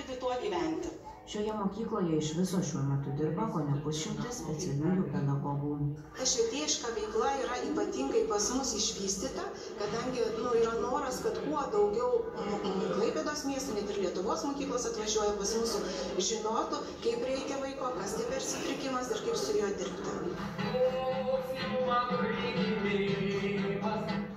girdi tuo gyventi. Šioje mokykloje iš viso šiuo metu dirba kone pusšimtis specialiųjų pedagogų. Ta švietėjiška veikla yra ypatingai pas mus išvystyta, kadangi yra noras, kad kuo daugiau Klaipėdos miestų, net ir Lietuvos mokyklos atvažiuoja pas mūsų, žinotų, kaip reikia vaiko, kas tai per sutrikimas ir kaip su juo dirbti.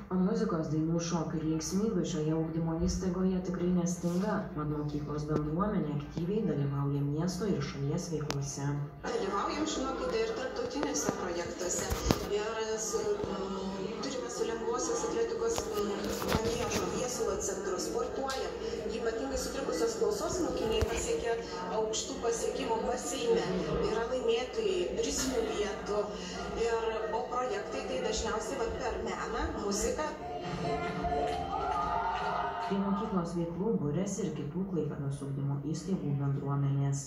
O muzikos, dainų, šokių ir linksmybių šioje ugdymo įstaigoje tikrai nestinga, mat mokyklos bendruomenė aktyviai dalyvauja miesto ir šalies veiklose. Dalyvaujam, žinokite, ir tarptautiniuose projektuose. Ir turime su lengvosios atletikos maniežo Viesulo centru, sportuojam. Ypatingai sutrikusios klausos mokiniai pasiekia aukštų pasiekimų baseine. Yra laimėtojai, prizinių vietų. O projektai tai dažniausiai per meną, muziką. Prie mokyklos veiklų būrėsi ir kitų Klaipėdos ugdymo įstaigų bendruomenės.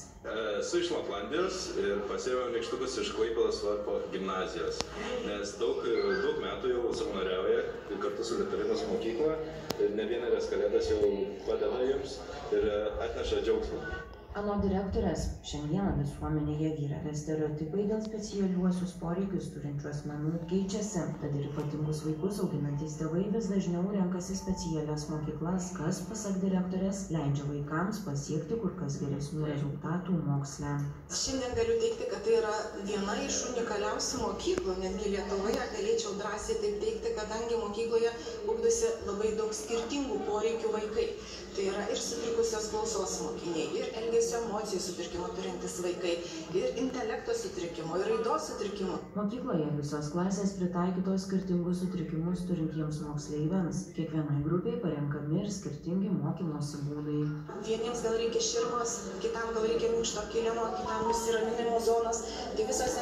Esu iš Laplandijos ir pasiėmiau nykštukus iš Klaipėdos Varpo gimnazijos, nes daug metų jau savanoriauja kartu su Litorinos mokykla ir ne vienerias kalėdas jau padeda jums ir atneša džiaugsmą. Anot direktorės, šiandieną visuomenėje vyrauja stereotipai dėl specialiuosius poreikius turinčių asmenų keičiasi, tad ir ypatingus vaikus auginantys tėvai vis dažniau renkasi specialias mokyklas, kas, pasak direktorės, leidžia vaikams pasiekti kur kas geresnių rezultatų moksle. Šiandien galiu teigti, kad tai yra viena iš unikaliausių mokyklų, netgi Lietuvoje galėčiau drąsiai taip teigti, kadangi mokykloje ugdosi labai daug skirtingų poreikių vaikai. Tai yra ir sutrikusios klausos mokiniai, ir elgesio emocijų sutrikimų turintys vaikai, ir intelekto sutrikimų, ir raidos sutrikimų. Mokykloje visos klasės pritaikytos skirtingus sutrikimus turintiems moksleiviams. Kiekvienai grupiai parenkami ir skirtingi mokymosi būdai. Vieniems gal reikia širmos, kitam gal reikia minkšto kilimo, kitam nusiraminimo zonos. Tai visos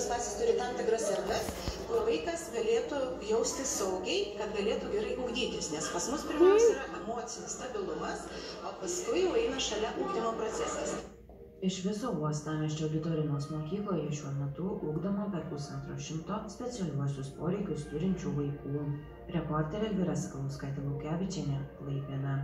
klasės turi tam tikras erdves, kur vaikas galėtų jaustis saugiai, kad galėtų gerai ugdytis, nes pas mus pirmiausia yra emocinis stabilumas, o paskui jau eina šalia ugdymo procesas. Iš viso uostamiesčio Litorinos mokykloje šiuo metu ugdoma per 150 specialiuosius poreikius turinčių vaikų. Reporterė Elvyra Sakalauskaitė-Lukevičienė, Klaipėda.